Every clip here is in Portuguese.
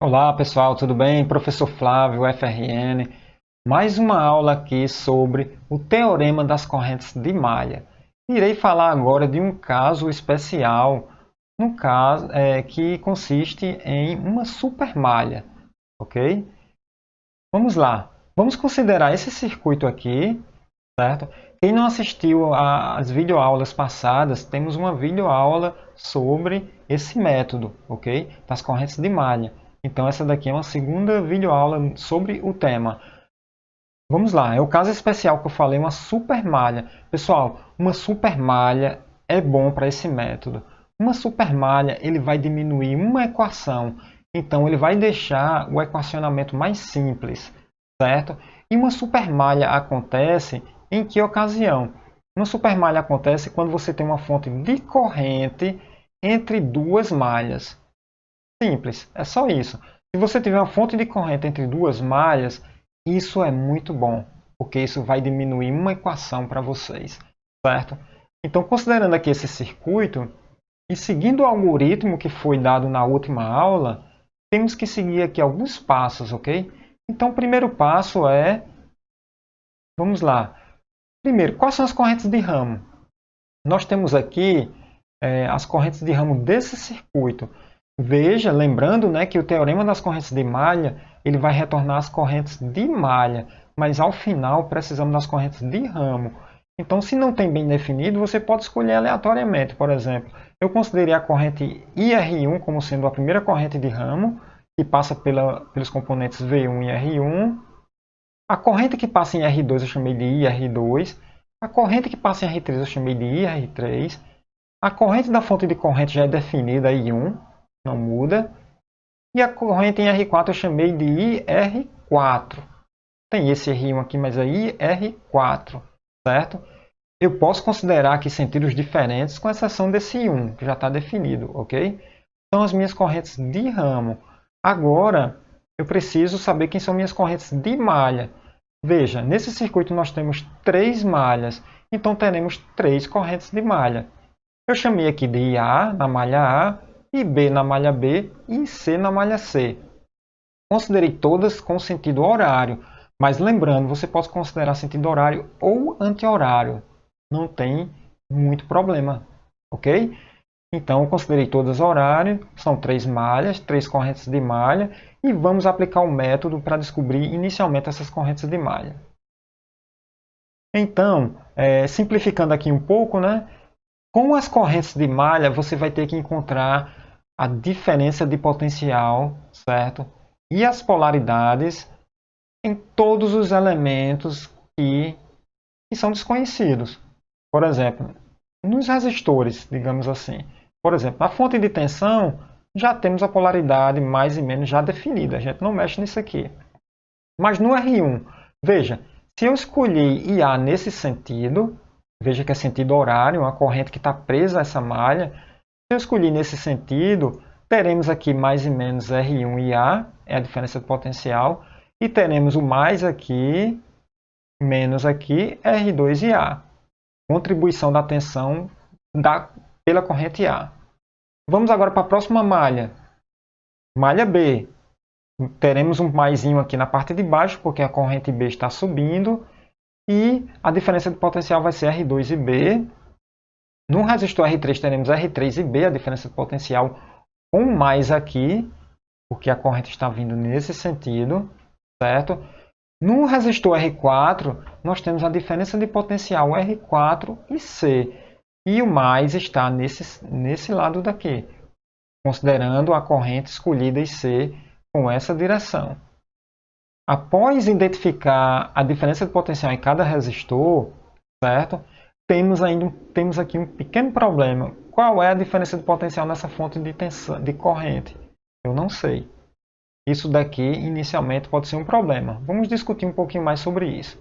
Olá pessoal, tudo bem? Professor Flávio, FRN. Mais uma aula aqui sobre o Teorema das Correntes de Malha. Irei falar agora de um caso especial, no caso que consiste em uma supermalha, ok? Vamos lá. Vamos considerar esse circuito aqui, certo? Quem não assistiu às videoaulas passadas, temos uma videoaula sobre esse método, ok? Das correntes de malha. Então essa daqui é uma segunda videoaula sobre o tema. Vamos lá, é o caso especial que eu falei, uma supermalha. Pessoal, uma supermalha é bom para esse método. Uma supermalha, ele vai diminuir uma equação, então ele vai deixar o equacionamento mais simples, certo? E uma supermalha acontece em que ocasião? Uma supermalha acontece quando você tem uma fonte de corrente entre duas malhas. Simples, é só isso. Se você tiver uma fonte de corrente entre duas malhas, isso é muito bom, porque isso vai diminuir uma equação para vocês, certo? Então, considerando aqui esse circuito, e seguindo o algoritmo que foi dado na última aula, temos que seguir aqui alguns passos, ok? Então, o primeiro passo é, vamos lá. Primeiro, quais são as correntes de ramo? Nós temos aqui as correntes de ramo desse circuito. Veja, lembrando, né, que o teorema das correntes de malha, ele vai retornar as correntes de malha, mas ao final precisamos das correntes de ramo. Então, se não tem bem definido, você pode escolher aleatoriamente. Por exemplo, eu considerei a corrente IR1 como sendo a primeira corrente de ramo, que passa pelos componentes V1 e R1. A corrente que passa em R2 eu chamei de IR2. A corrente que passa em R3 eu chamei de IR3. A corrente da fonte de corrente já é definida, I1, não muda. E a corrente em R4 eu chamei de IR4. Tem esse R1 aqui, mas é IR4, certo? Eu posso considerar aqui sentidos diferentes, com exceção desse I1, que já está definido, ok? São as minhas correntes de ramo. Agora, eu preciso saber quem são minhas correntes de malha. Veja, nesse circuito nós temos três malhas, então teremos três correntes de malha. Eu chamei aqui de IA na malha A, IB na malha B e C na malha C. Considerei todas com sentido horário, mas lembrando, você pode considerar sentido horário ou anti-horário. Não tem muito problema, ok? Então, eu considerei todas horário, são três malhas, três correntes de malha, e vamos aplicar o método para descobrir inicialmente essas correntes de malha. Então, simplificando aqui um pouco, né? Com as correntes de malha, você vai ter que encontrar a diferença de potencial, certo? E as polaridades em todos os elementos que são desconhecidos. Por exemplo, nos resistores, digamos assim. Por exemplo, na fonte de tensão, já temos a polaridade mais e menos já definida. A gente não mexe nisso aqui. Mas no R1, veja, se eu escolher IA nesse sentido, veja que é sentido horário, uma corrente que está presa a essa malha. Se eu escolher nesse sentido, teremos aqui mais e menos R1 e A, é a diferença de potencial, e teremos o mais aqui, menos aqui, R2 e A, contribuição da tensão pela corrente A. Vamos agora para a próxima malha, malha B. Teremos um maisinho aqui na parte de baixo, porque a corrente B está subindo, e a diferença de potencial vai ser R2 e B. No resistor R3 teremos R3 e B, a diferença de potencial com mais aqui, porque a corrente está vindo nesse sentido, certo? No resistor R4, nós temos a diferença de potencial R4 e C, e o mais está nesse lado daqui, considerando a corrente escolhida em C com essa direção. Após identificar a diferença de potencial em cada resistor, certo? Temos aqui um pequeno problema. Qual é a diferença de potencial nessa fonte de tensão, de corrente? Eu não sei. Isso daqui, inicialmente, pode ser um problema. Vamos discutir um pouquinho mais sobre isso.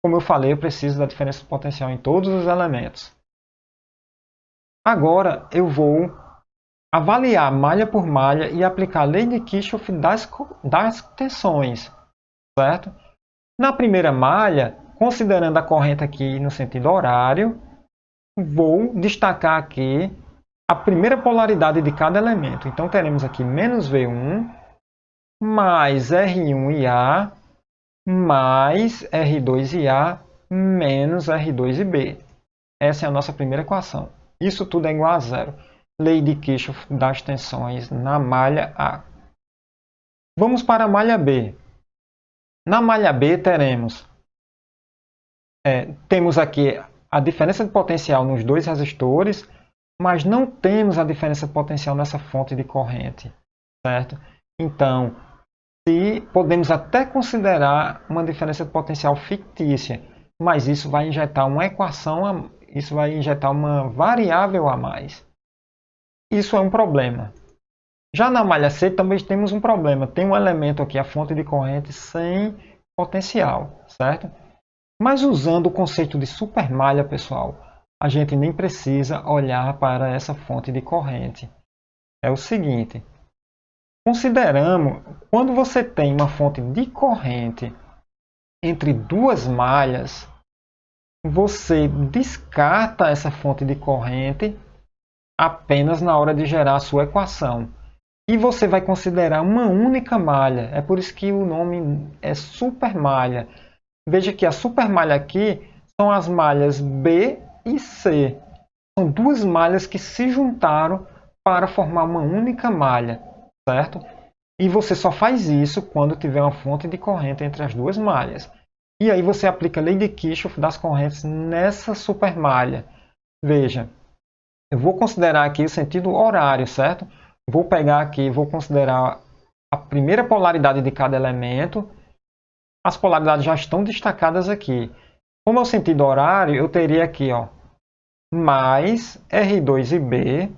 Como eu falei, eu preciso da diferença de potencial em todos os elementos. Agora, eu vou avaliar malha por malha e aplicar a lei de Kirchhoff das tensões, certo? Na primeira malha, considerando a corrente aqui no sentido horário, vou destacar aqui a primeira polaridade de cada elemento. Então, teremos aqui menos V1 mais R1IA mais R2IA menos R2IB. Essa é a nossa primeira equação. Isso tudo é igual a zero. Lei de Kirchhoff das tensões na malha A. Vamos para a malha B. Na malha B temos aqui a diferença de potencial nos dois resistores, mas não temos a diferença de potencial nessa fonte de corrente, certo? Então, podemos até considerar uma diferença de potencial fictícia, mas isso vai injetar uma equação, isso vai injetar uma variável a mais. Isso é um problema. Já na malha C também temos um problema. Tem um elemento aqui, a fonte de corrente, sem potencial, certo? Mas usando o conceito de supermalha, pessoal, a gente nem precisa olhar para essa fonte de corrente. É o seguinte, consideramos, quando você tem uma fonte de corrente entre duas malhas, você descarta essa fonte de corrente apenas na hora de gerar a sua equação. E você vai considerar uma única malha. É por isso que o nome é supermalha. Veja que a supermalha aqui são as malhas B e C. São duas malhas que se juntaram para formar uma única malha, certo? E você só faz isso quando tiver uma fonte de corrente entre as duas malhas. E aí você aplica a lei de Kirchhoff das correntes nessa supermalha. Veja, eu vou considerar aqui o sentido horário, certo? Vou pegar aqui, vou considerar a primeira polaridade de cada elemento. As polaridades já estão destacadas aqui. Como é o sentido horário, eu teria aqui, ó, mais R2IB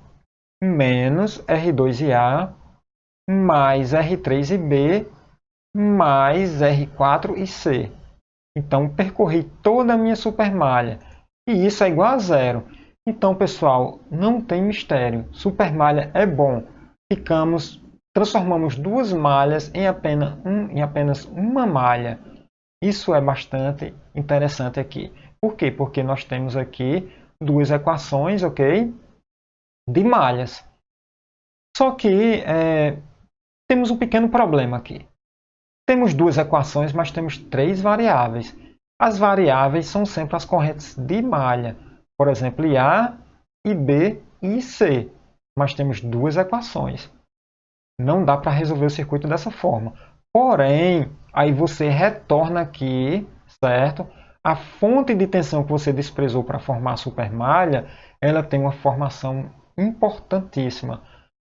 menos R2IA mais R3IB mais R4IC. Então, percorri toda a minha supermalha. E isso é igual a zero. Então, pessoal, não tem mistério. Supermalha é bom. Transformamos duas malhas em apenas uma malha. Isso é bastante interessante aqui. Por quê? Porque nós temos aqui duas equações, ok? De malhas. Só que temos um pequeno problema aqui. Temos duas equações, mas temos três variáveis. As variáveis são sempre as correntes de malha. Por exemplo, IA, IB e IC. Mas temos duas equações. Não dá para resolver o circuito dessa forma. Porém, aí você retorna aqui, certo? A fonte de tensão que você desprezou para formar a supermalha, ela tem uma formação importantíssima.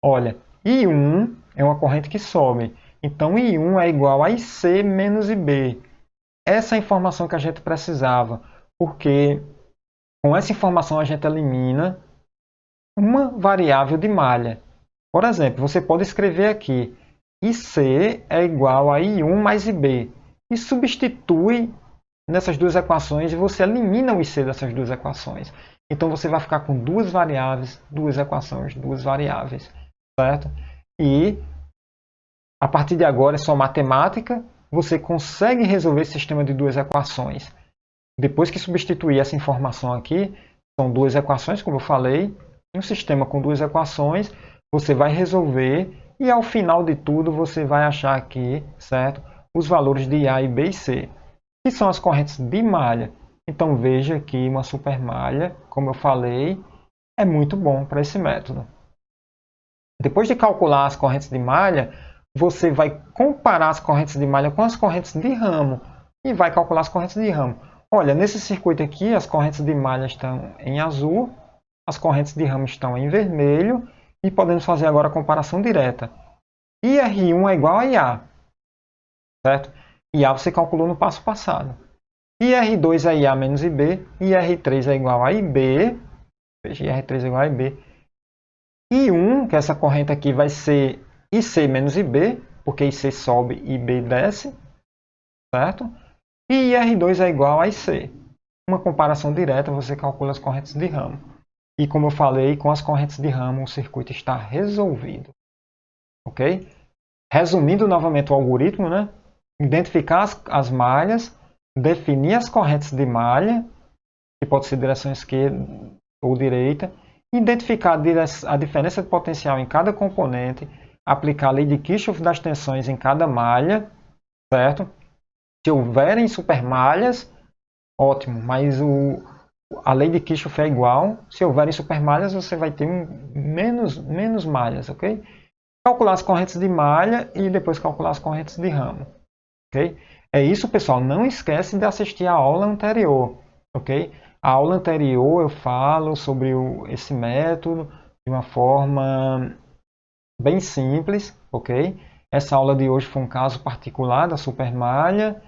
Olha, I1 é uma corrente que sobe. Então, I1 é igual a IC menos IB. Essa é a informação que a gente precisava, porque com essa informação a gente elimina uma variável de malha. Por exemplo, você pode escrever aqui IC é igual a I1 mais IB. E substitui nessas duas equações e você elimina o IC dessas duas equações. Então você vai ficar com duas variáveis, duas equações, duas variáveis, certo? E a partir de agora é só matemática, você consegue resolver esse sistema de duas equações. Depois que substituir essa informação aqui, são duas equações, como eu falei, um sistema com duas equações, você vai resolver e ao final de tudo você vai achar aqui, certo? Os valores de A e B e C, que são as correntes de malha. Então veja que uma supermalha, como eu falei, é muito bom para esse método. Depois de calcular as correntes de malha, você vai comparar as correntes de malha com as correntes de ramo e vai calcular as correntes de ramo. Olha, nesse circuito aqui, as correntes de malha estão em azul, as correntes de ramo estão em vermelho e podemos fazer agora a comparação direta. IR1 é igual a IA, certo? IA você calculou no passo passado. IR2 é IA menos IB, IR3 é igual a IB, veja, IR3 é igual a IB. I1, que essa corrente aqui vai ser IC menos IB, porque IC sobe e IB desce, certo? E IR2 é igual a IC. Uma comparação direta, você calcula as correntes de ramo. E como eu falei, com as correntes de ramo o circuito está resolvido. Ok? Resumindo novamente o algoritmo, né? Identificar as malhas, definir as correntes de malha, que pode ser direção esquerda ou direita, identificar a diferença de potencial em cada componente, aplicar a lei de Kirchhoff das tensões em cada malha, certo? Se houverem supermalhas, ótimo, mas a lei de Kirchhoff é igual. Se houverem supermalhas, você vai ter menos malhas, ok? Calcular as correntes de malha e depois calcular as correntes de ramo, ok? É isso, pessoal. Não esquece de assistir a aula anterior, ok? A aula anterior eu falo sobre esse método de uma forma bem simples, ok? Essa aula de hoje foi um caso particular da supermalha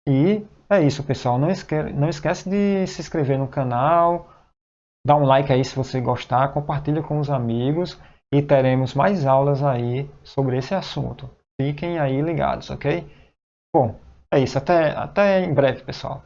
e é isso, pessoal. Não esquece de se inscrever no canal, dá um like aí se você gostar, compartilha com os amigos e teremos mais aulas aí sobre esse assunto. Fiquem aí ligados, ok? Bom, é isso. Até em breve, pessoal.